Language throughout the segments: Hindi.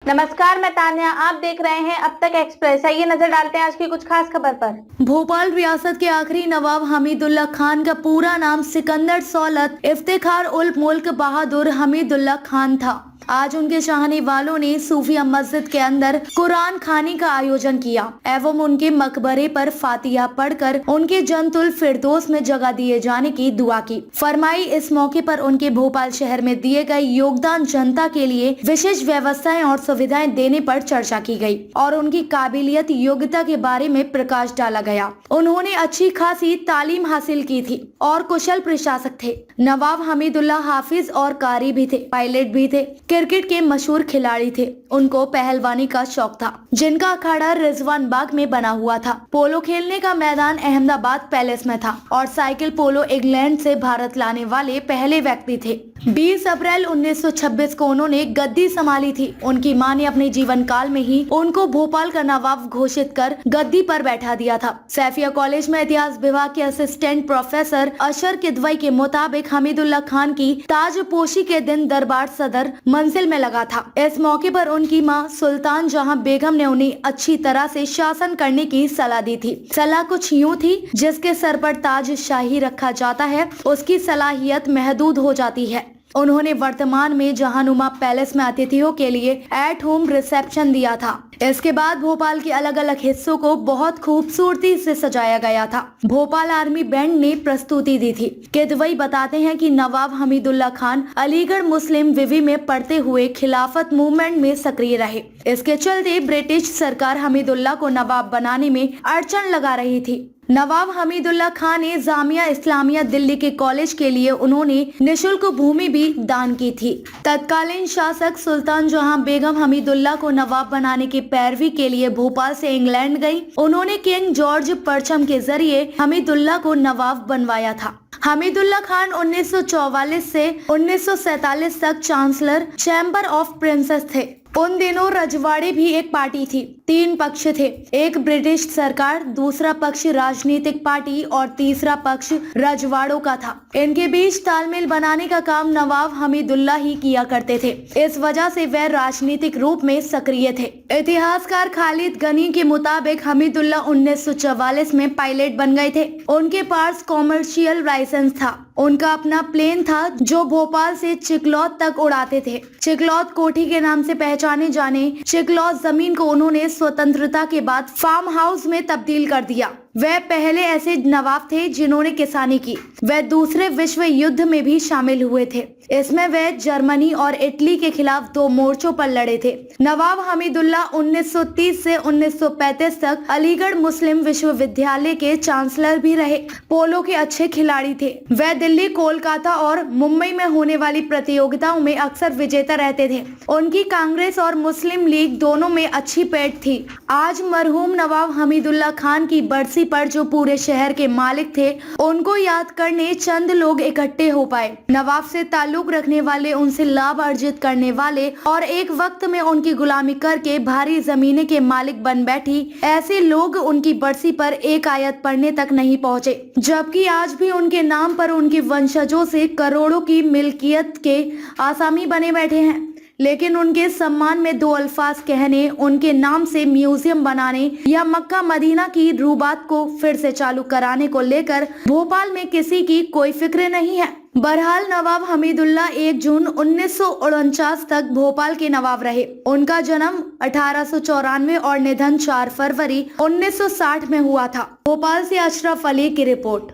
नमस्कार, मैं तान्या। आप देख रहे हैं अब तक एक्सप्रेस। आइए नजर डालते हैं आज की कुछ खास खबर पर। भोपाल रियासत के आखिरी नवाब हमीदुल्ला खान का पूरा नाम सिकंदर सौलत इफ्तिखार उल मुल्क बहादुर हमीदुल्ला खान था। आज उनके चाहने वालों ने सूफिया मस्जिद के अंदर कुरान खानी का आयोजन किया एवं उनके मकबरे पर फातिहा पढ़कर उनके जन्नतुल फिरदौस में जगह दिए जाने की दुआ की। फरमाई इस मौके पर उनके भोपाल शहर में दिए गए योगदान, जनता के लिए विशेष व्यवस्थाएं और सुविधाएं देने पर चर्चा की गई और उनकी काबिलियत, योग्यता के बारे में प्रकाश डाला गया। उन्होंने अच्छी खासी तालीम हासिल की थी और कुशल प्रशासक थे। नवाब हमीदुल्ला हाफिज और कारी भी थे, पायलट भी थे, क्रिकेट के मशहूर खिलाड़ी थे। उनको पहलवानी का शौक था, जिनका अखाड़ा रिजवान बाग में बना हुआ था। पोलो खेलने का मैदान अहमदाबाद पैलेस में था और साइकिल पोलो इंग्लैंड से भारत लाने वाले पहले व्यक्ति थे। 20 अप्रैल 1926 को उन्होंने गद्दी संभाली थी। उनकी मां ने अपने जीवन काल में ही उनको भोपाल का नवाब घोषित कर गद्दी पर बैठा दिया था। सैफिया कॉलेज में इतिहास विभाग के असिस्टेंट प्रोफेसर अशर किदवई के मुताबिक हमीदुल्ला खान की ताजपोशी के दिन दरबार सदर मंजिल में लगा था। इस मौके पर उनकी मां सुल्तान जहां बेगम ने उन्हें अच्छी तरह से शासन करने की सलाह दी थी। सलाह कुछ यूँ थी, जिसके सर पर ताज शाही रखा जाता है उसकी सलाहियत महदूद हो जाती है। उन्होंने वर्तमान में जहानुमा पैलेस में अतिथियों के लिए एट होम रिसेप्शन दिया था। इसके बाद भोपाल के अलग अलग हिस्सों को बहुत खूबसूरती से सजाया गया था। भोपाल आर्मी बैंड ने प्रस्तुति दी थी। किदवई बताते हैं कि नवाब हमीदुल्ला खान अलीगढ़ मुस्लिम विवि में पढ़ते हुए खिलाफत मूवमेंट में सक्रिय रहे। इसके चलते ब्रिटिश सरकार हमीदुल्ला को नवाब बनाने में अड़चन लगा रही थी। नवाब हमीदुल्ला खान ने जामिया इस्लामिया दिल्ली के कॉलेज के लिए उन्होंने निशुल्क भूमि भी दान की थी। तत्कालीन शासक सुल्तान जहां बेगम हमीदुल्ला को नवाब बनाने की पैरवी के लिए भोपाल से इंग्लैंड गई। उन्होंने किंग जॉर्ज परचम के जरिए हमीदुल्ला को नवाब बनवाया था। हमीदुल्ला खान 1944 से 1947 तक चांसलर चैम्बर ऑफ प्रिंसेस थे। उन दिनों रजवाड़े भी एक पार्टी थी। 3 पक्ष थे, एक ब्रिटिश सरकार, दूसरा पक्ष राजनीतिक पार्टी और तीसरा पक्ष रजवाड़ों का था। इनके बीच तालमेल बनाने का काम नवाब हमीदुल्ला ही किया करते थे। इस वजह से वह राजनीतिक रूप में सक्रिय थे। इतिहासकार खालिद गनी के मुताबिक हमीदुल्ला 1944 में पायलट बन गए थे। उनके पास कॉमर्शियल लाइसेंस था। उनका अपना प्लेन था जो भोपाल से चिकलौत तक उड़ाते थे। चिकलौत कोठी के नाम से पहचाने जाने चिकलौत जमीन को उन्होंने स्वतंत्रता के बाद फार्म हाउस में तब्दील कर दिया। वह पहले ऐसे नवाब थे जिन्होंने किसानी की। वह दूसरे विश्व युद्ध में भी शामिल हुए थे। इसमें वह जर्मनी और इटली के खिलाफ 2 मोर्चों पर लड़े थे। नवाब हमीदुल्ला 1930 से 1935 तक अलीगढ़ मुस्लिम विश्वविद्यालय के चांसलर भी रहे। पोलो के अच्छे खिलाड़ी थे। वह दिल्ली, कोलकाता और मुंबई में होने वाली प्रतियोगिताओं में अक्सर विजेता रहते थे। उनकी कांग्रेस और मुस्लिम लीग दोनों में अच्छी पैठ थी। आज मरहूम नवाब हमीदुल्ला खान की बरसी पर जो पूरे शहर के मालिक थे, उनको याद करने चंद लोग इकट्ठे हो पाए। नवाब से ताल्लुक रखने वाले, उनसे लाभ अर्जित करने वाले और एक वक्त में उनकी गुलामी करके भारी जमीनें के मालिक बन बैठी ऐसे लोग उनकी बरसी पर एक आयत पढ़ने तक नहीं पहुँचे। जबकि आज भी उनके नाम पर उनके वंशजों से करोड़ों की मिल्कियत के आसामी बने बैठे हैं। लेकिन उनके सम्मान में 2 अल्फाज कहने, उनके नाम से म्यूजियम बनाने या मक्का मदीना की रूबात को फिर से चालू कराने को लेकर भोपाल में किसी की कोई फिक्र नहीं है। बहरहाल नवाब हमीदुल्ला 1 जून 1949 तक भोपाल के नवाब रहे। उनका जन्म 1894 और निधन 4 फरवरी 1960 में हुआ था। भोपाल से अशरफ अली की रिपोर्ट।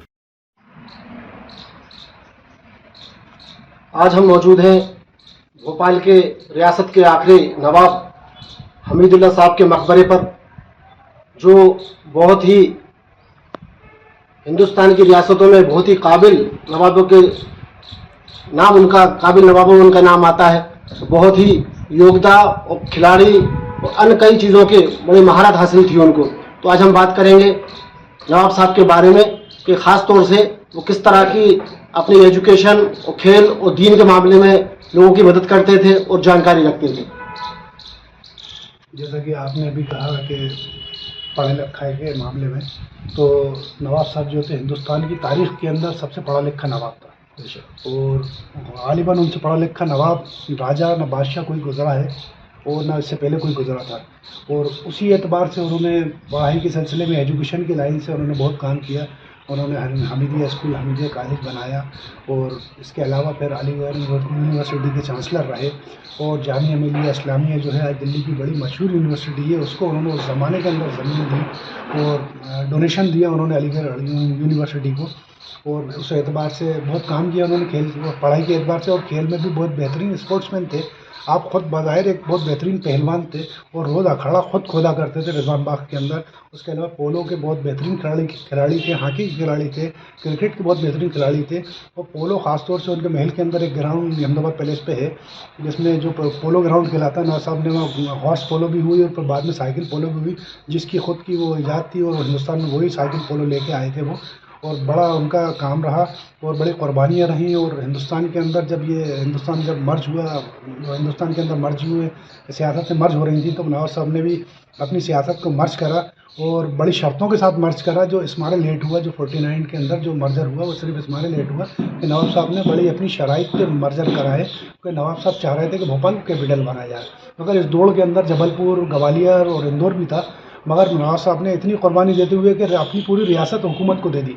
आज हम मौजूद हैं भोपाल के रियासत के आखिरी नवाब हमीदुल्ला साहब के मकबरे पर, जो बहुत ही हिंदुस्तान की रियासतों में बहुत ही काबिल नवाबों के नाम, उनका काबिल नवाबों में उनका नाम आता है। बहुत ही योग्यता और खिलाड़ी और अन्य कई चीज़ों के बड़ी महारत हासिल थी उनको। तो आज हम बात करेंगे नवाब साहब के बारे में कि ख़ास तौर से वो किस तरह की अपनी एजुकेशन और खेल और दीन के मामले में लोगों की मदद करते थे और जानकारी रखते थे। जैसा कि आपने अभी कहा कि पढ़े लिखाई के मामले में, तो नवाब साहब जो थे हिंदुस्तान की तारीख के अंदर सबसे पढ़ा लिखा नवाब था। और गालिबन उनसे पढ़ा लिखा नवाब, राजा न बादशाह कोई गुजरा है और ना इससे पहले कोई गुजरा था। और उसी एतबार से उन्होंने पढ़ाई के सिलसिले में एजुकेशन की लाइन से उन्होंने बहुत काम किया। उन्होंने हमीदिया स्कूल, हमीदिया कॉलेज बनाया और इसके अलावा फिर अलीगढ़ यूनिवर्सिटी के चांसलर रहे। और जामिया मिलिया इस्लामिया जो है आज दिल्ली की बड़ी मशहूर यूनिवर्सिटी है, उसको उन्होंने उस ज़माने के अंदर ज़मीन दी और डोनेशन दिया उन्होंने अलीगढ़ यूनिवर्सिटी को। और उस एतबार से बहुत काम किया उन्होंने खेल पढ़ाई के एतबार से, और खेल में भी बहुत बेहतरीन स्पोर्ट्समैन थे। आप खुद बज़ाहिर एक बहुत बेहतरीन पहलवान थे और रोज़ अखाड़ा खुद खोदा करते थे रिजवान बाग के अंदर। उसके अलावा पोलो के बहुत बेहतरीन खिलाड़ी थे, हॉकी के खिलाड़ी थे, क्रिकेट के बहुत बेहतरीन खिलाड़ी थे। और पोलो ख़ासतौर से उनके महल के अंदर एक ग्राउंड अहमदाबाद पैलेस पे है जिसमें जो पोलो ग्राउंड कहलाता है, नवाब साहब ने हॉर्स पोलो भी हुई और फिर बाद में साइकिल पोलो भी हुई, जिसकी खुद की वो ईजाद थी और हिंदुस्तान में वही साइकिल पोलो लेके आए थे वो। और बड़ा उनका काम रहा और बड़ी कुर्बानियाँ रहीं। और हिंदुस्तान के अंदर जब मर्ज हुआ, हिंदुस्तान के अंदर मर्ज हुए, सियासत से मर्ज हो रही थी, तो नवाब साहब ने भी अपनी सियासत को मर्ज करा और बड़ी शर्तों के साथ मर्ज करा। जो इसमारे लेट हुआ, जो 49 के अंदर जो मर्जर हुआ, वो सिर्फ इसमारे लेट हुआ कि नवाब साहब ने बड़ी अपनी शराइत पे मर्जर कराए कि नवाब साहब चाह रहे थे कि भोपाल को कैपिटल बनाया जाए। मगर इस दौड़ के अंदर जबलपुर, ग्वालियर और इंदौर भी था, मगर नवाब साहब ने इतनी कुर्बानी देते हुए कि अपनी पूरी रियासत हुकूमत को दे दी,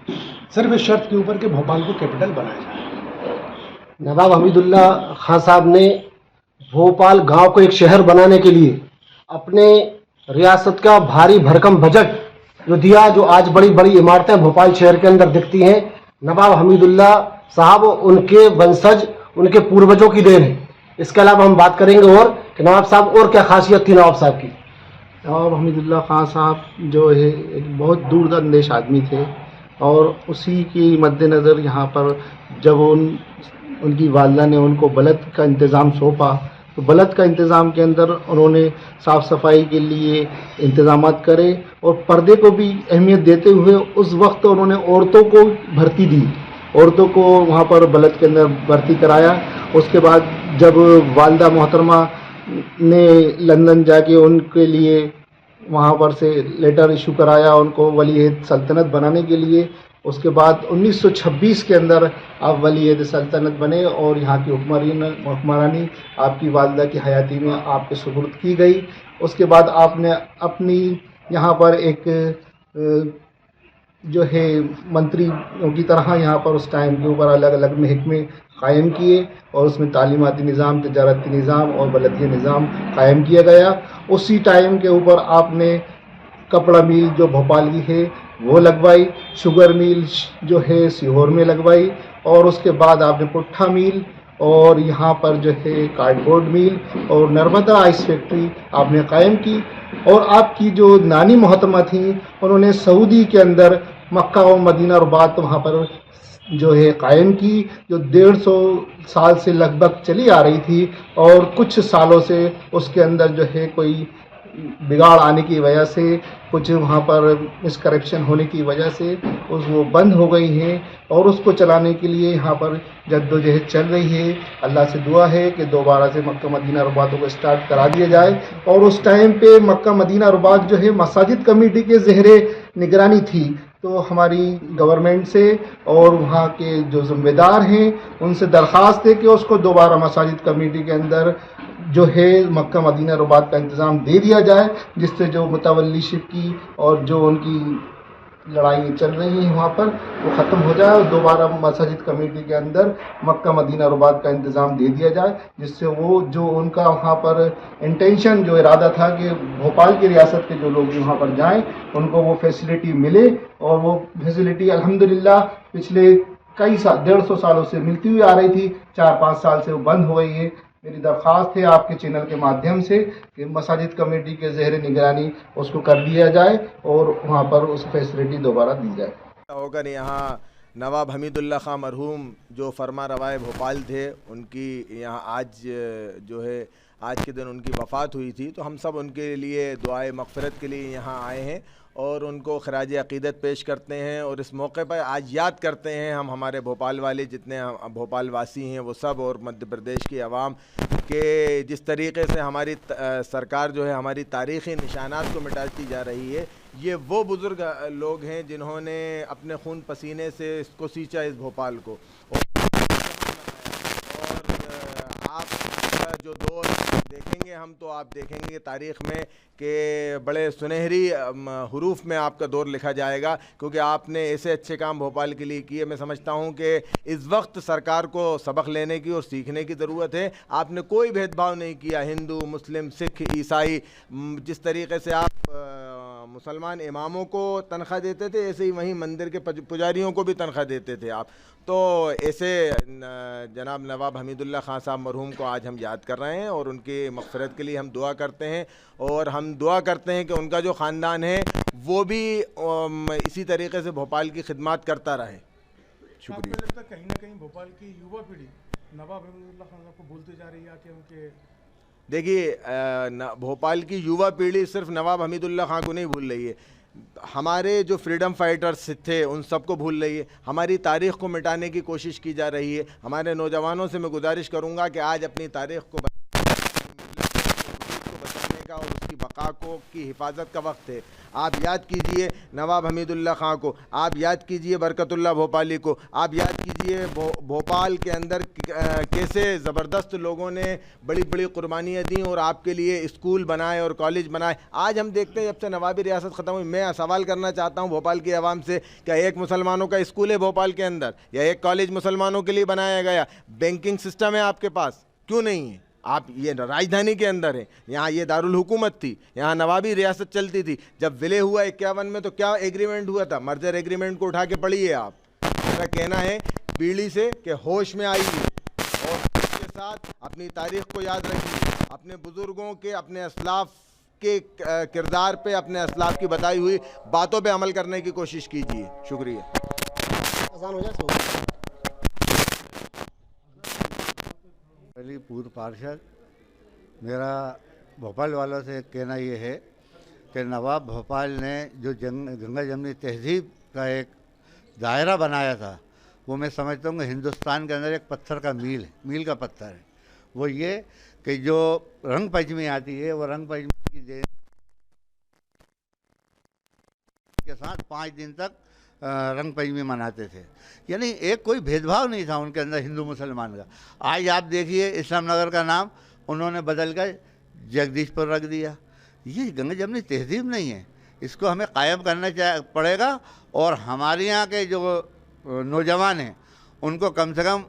सिर्फ इस शर्त के ऊपर कि भोपाल को कैपिटल बनाया जाए। नवाब हमीदुल्ला खान साहब ने भोपाल गांव को एक शहर बनाने के लिए अपने रियासत का भारी भरकम बजट जो दिया, जो आज बड़ी बड़ी इमारतें भोपाल शहर के अंदर दिखती हैं, नवाब हमीदुल्ला साहब उनके वंशज, उनके पूर्वजों की देन है। इसके अलावा हम बात करेंगे और कि नवाब साहब और क्या खासियत थी नवाब साहब की। नवाब हमीदुल्ला खान साहब जो है एक बहुत दूरदर्श आदमी थे और उसी की मद्देनज़र यहाँ पर जब उनकी वालिदा ने उनको बलद का इंतज़ाम सौंपा, तो बलद का इंतज़ाम के अंदर उन्होंने साफ़ सफाई के लिए इंतज़ामात करे और पर्दे को भी अहमियत देते हुए उस वक्त उन्होंने औरतों को भर्ती दी, औरतों को वहाँ पर बलद के अंदर भर्ती कराया। उसके बाद जब वालिदा मोहतरमा ने लंदन जाके उनके लिए वहाँ पर से लेटर इशू कराया उनको वली-ए-अहद सल्तनत बनाने के लिए। उसके बाद 1926 के अंदर आप वली-ए-अहद सल्तनत बने और यहाँ की हुक्मरानी आपकी वालिदा की हयाती में आपके सुपुर्द की गई। उसके बाद आपने अपनी यहाँ पर एक जो है मंत्रियों की तरह यहाँ पर उस टाइम के ऊपर अलग अलग महकमे कायम किए और उसमें तालीमाती निज़ाम, तजारती निज़ाम और बलदिया निज़ाम कायम किया गया। उसी टाइम के ऊपर आपने कपड़ा मिल जो भोपाल की है वो लगवाई, शुगर मिल जो है सीहोर में लगवाई और उसके बाद आपने पुट्ठा मिल और यहाँ पर जो है कार्डबोर्ड मिल और नर्मदा आइस फैक्ट्री आपने कायम की। और आपकी जो नानी मोहतरमा थी उन्होंने सऊदी के अंदर मक्का और मदीना और बात वहाँ पर जो है कायम की, जो 150 साल से लगभग चली आ रही थी और कुछ सालों से उसके अंदर जो है कोई बिगाड़ आने की वजह से, कुछ वहाँ पर मिसकरप्शन होने की वजह से वो बंद हो गई हैं और उसको चलाने के लिए यहाँ पर जद्दोजहद चल रही है। अल्लाह से दुआ है कि दोबारा से मक्का मदीना और बातों को स्टार्ट करा दिया जाए। और उस टाइम पे मक्का मदीना और बात जो है मसाजिद कमेटी के ज़हरे निगरानी थी, तो हमारी गवर्नमेंट से और वहाँ के जो ज़िम्मेदार हैं उनसे दरख्वास्त है कि उसको दोबारा मसाजिद कमेटी के अंदर जो है मक्का मदीना रुबात का इंतज़ाम दे दिया जाए, जिससे जो मुतवल्लीशिप की और जो उनकी लड़ाई चल रही हैं वहाँ पर वो ख़त्म हो जाए और दोबारा मसाजिद कमेटी के अंदर मक्का मदीना रुबात का इंतज़ाम दे दिया जाए, जिससे वो जो उनका वहाँ पर इंटेंशन जो इरादा था कि भोपाल की रियासत के जो लोग वहाँ पर जाएं उनको वो फैसिलिटी मिले। और वो फैसिलिटी अल्हम्दुलिल्लाह पिछले कई साल 150 सालों से मिलती हुई आ रही थी, 4-5 साल से वो बंद हो गई है। मेरी दरख्वास्त है आपके चैनल के माध्यम से कि मसाजिद कमेटी के ज़हरे निगरानी उसको कर दिया जाए और वहाँ पर उस फैसिलिटी दोबारा दी जाए। होकर यहाँ नवाब हमीदुल्ला खां मरहूम जो फरमा रवाए भोपाल थे, उनकी यहाँ आज जो है आज के दिन उनकी वफ़ात हुई थी, तो हम सब उनके लिए दुआए मग़फ़िरत के लिए यहाँ आए हैं और उनको खराज अक़ीदत पेश करते हैं। और इस मौके पर आज याद करते हैं हम हमारे भोपाल वाले जितने भोपाल वासी हैं वो सब और मध्य प्रदेश की आवाम के जिस तरीक़े से हमारी सरकार जो है हमारी तारीख़ी निशानात को मिटाती जा रही है। ये वो बुज़ुर्ग लोग हैं जिन्होंने अपने खून पसीने से इसको सींचा इस भोपाल को। और आप जो दौर देखेंगे हम तो आप देखेंगे तारीख़ में कि बड़े सुनहरी हरूफ में आपका दौर लिखा जाएगा, क्योंकि आपने ऐसे अच्छे काम भोपाल के लिए किए। मैं समझता हूं कि इस वक्त सरकार को सबक लेने की और सीखने की ज़रूरत है। आपने कोई भेदभाव नहीं किया, हिंदू, मुस्लिम, सिख, ईसाई। जिस तरीके से आप मुसलमान इमामों को तनख्वाह देते थे, ऐसे ही वहीं मंदिर के पुजारियों को भी तनख्वाह देते थे आप। तो ऐसे जनाब नवाब हमीदुल्लाह खान साहब मरहूम को आज हम याद कर रहे हैं और उनकी मग़फ़िरत के लिए हम दुआ करते हैं, और हम दुआ करते हैं कि उनका जो ख़ानदान है वो भी इसी तरीके से भोपाल की खिदमत करता रहे। शुक्रिया। आपको लगता है कहीं ना कहीं भोपाल की युवा पीढ़ी नवाब हमीदुल्लाह खान साहब को भूलती जा रही है कि उनके? देखिए, भोपाल की युवा पीढ़ी सिर्फ नवाब हमीदुल्लाह खान को नहीं भूल रही है, हमारे जो फ्रीडम फाइटर्स थे उन सबको भूल रही है। हमारी तारीख़ को मिटाने की कोशिश की जा रही है। हमारे नौजवानों से मैं गुजारिश करूंगा कि आज अपनी तारीख़ को बचाने का और उसकी बका को की हिफाजत का वक्त है। आप याद कीजिए नवाब हमीदुल्लाह खां को, आप याद कीजिए बरकतुल्लाह भोपाली को, आप याद कीजिए भोपाल के अंदर कैसे ज़बरदस्त लोगों ने बड़ी बड़ी कुर्बानियाँ दी और आपके लिए स्कूल बनाए और कॉलेज बनाए। आज हम देखते हैं जब से नवाबी रियासत ख़त्म हुई, मैं सवाल करना चाहता हूँ भोपाल की आवाम से, क्या एक मुसलमानों का स्कूल है भोपाल के अंदर, या एक कॉलेज मुसलमानों के लिए बनाया गया? बैंकिंग सिस्टम है आपके पास, क्यों नहीं है? आप ये राजधानी के अंदर है, यहाँ ये दारुल हुकूमत थी, यहाँ नवाबी रियासत चलती थी। जब विलय हुआ 51 में तो क्या एग्रीमेंट हुआ था? मर्जर एग्रीमेंट को उठा के पढ़िए आप। मेरा कहना है पीढ़ी से कि होश में आइए और उसके साथ अपनी तारीख़ को याद रखिए, अपने बुज़ुर्गों के, अपने असलाफ के किरदार पे, अपने असलाफ की बताई हुई बातों पे अमल करने की कोशिश कीजिए। शुक्रिया। पहली पूर्व पार्षद, मेरा भोपाल वालों से कहना ये है कि नवाब भोपाल ने जो गंगा जमनी तहजीब का एक दायरा बनाया था, वो मैं समझता हूँ कि हिंदुस्तान के अंदर एक पत्थर का मील का पत्थर है। वो ये कि जो रंग पंचमी आती है, वो रंग पंचमी की दिन के साथ 5 दिन तक रंग पंचमी मनाते थे, यानी एक कोई भेदभाव नहीं था उनके अंदर हिंदू मुसलमान का। आज आप देखिए इस्लाम नगर का नाम उन्होंने बदल कर जगदीशपुर रख दिया। ये गंगा जमनी तहजीब नहीं है, इसको हमें कायम करना पड़ेगा। और हमारे यहाँ के जो नौजवान हैं उनको कम से कम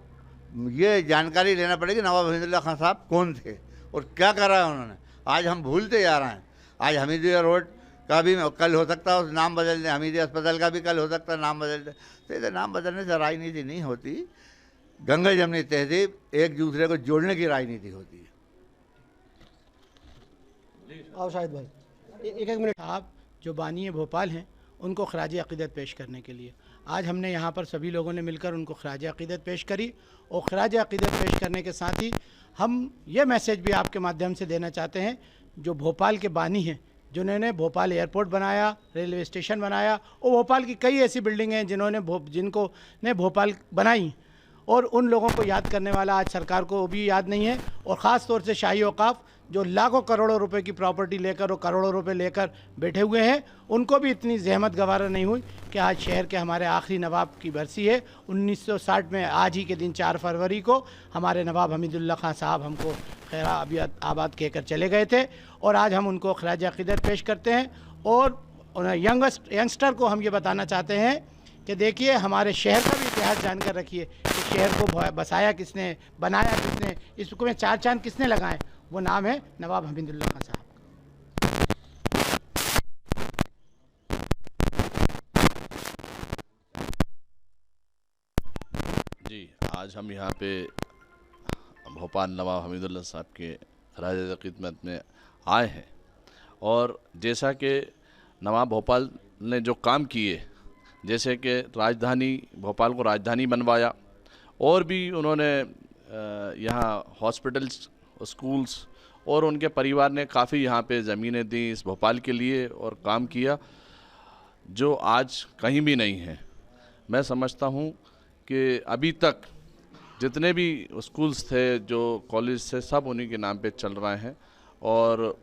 ये जानकारी लेना पड़ेगी नवाब हमीदुल्लाह खान साहब कौन थे और क्या करा है उन्होंने। आज हम भूलते जा रहे हैं। आज हमीदिया रोड का भी कल हो सकता है उस नाम बदल दें, हमीदिया अस्पताल का भी कल हो सकता है नाम बदल दें। तो इधर नाम बदलने से राजनीति नहीं होती, गंगा जमनी तहजीब एक दूसरे को जोड़ने की राजनीति होती है। आओ शाहिद भाई, एक मिनट। आप जो बानी भोपाल हैं उनको खराज अक़ीदत पेश करने के लिए आज हमने यहाँ पर सभी लोगों ने मिलकर उनको खराज अक़ीदत पेश करी। और खराज अक़ीदत पेश करने के साथ ही हम ये मैसेज भी आपके माध्यम से देना चाहते हैं, जो भोपाल के बानी हैं, जिन्होंने भोपाल एयरपोर्ट बनाया, रेलवे स्टेशन बनाया, और भोपाल की कई ऐसी बिल्डिंगें हैं जिनको ने भोपाल बनाई, और उन लोगों को याद करने वाला आज सरकार को भी याद नहीं है। और ख़ास तौर से शाही औकाफ जो लाखों करोड़ों रुपए की प्रॉपर्टी लेकर और करोड़ों रुपए लेकर बैठे हुए हैं, उनको भी इतनी जहमत गवारा नहीं हुई कि आज शहर के हमारे आखिरी नवाब की बरसी है। 1960 में आज ही के दिन 4 फरवरी को हमारे नवाब हमीदुल्लाह खान साहब हमको खैर आबाद कहकर चले गए थे, और आज हम उनको खराज अक़ीदत पेश करते हैं। और यंगस्टर को हम ये बताना चाहते हैं कि देखिए हमारे शहर का भी इतिहास जानकर रखिए कि शहर को बसाया किसने, बनाया किसने, इसको 4 चांद किसने लगाए, वो नाम है नवाब हमीदुल्लाह खान साहब। जी, आज हम यहाँ पे भोपाल नवाब हमीदुल्लाह साहब के खराज अक़ीदत में आए हैं, और जैसा कि नवाब भोपाल ने जो काम किए, जैसे कि राजधानी भोपाल को राजधानी बनवाया, और भी उन्होंने यहाँ हॉस्पिटल्स, स्कूल्स, और उनके परिवार ने काफ़ी यहाँ पे ज़मीनें दी इस भोपाल के लिए और काम किया जो आज कहीं भी नहीं है। मैं समझता हूँ कि अभी तक जितने भी स्कूल्स थे, जो कॉलेज थे, सब उन्हीं के नाम पे चल रहे हैं। और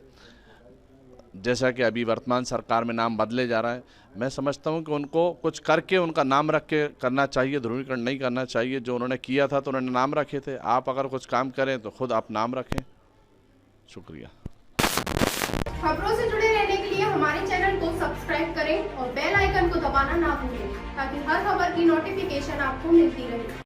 जैसा कि अभी वर्तमान सरकार में नाम बदले जा रहा है, मैं समझता हूं कि उनको कुछ करके उनका नाम रख के करना चाहिए, ध्रुवीकरण नहीं करना चाहिए। जो उन्होंने किया था तो उन्होंने नाम रखे थे, आप अगर कुछ काम करें तो खुद आप नाम रखें। शुक्रिया। खबरों से जुड़े रहने के लिए हमारे चैनल को सब्सक्राइब करें और बेल आइकन को दबाना ना भूलें ताकि हर खबर की नोटिफिकेशन आपको मिलती रहे।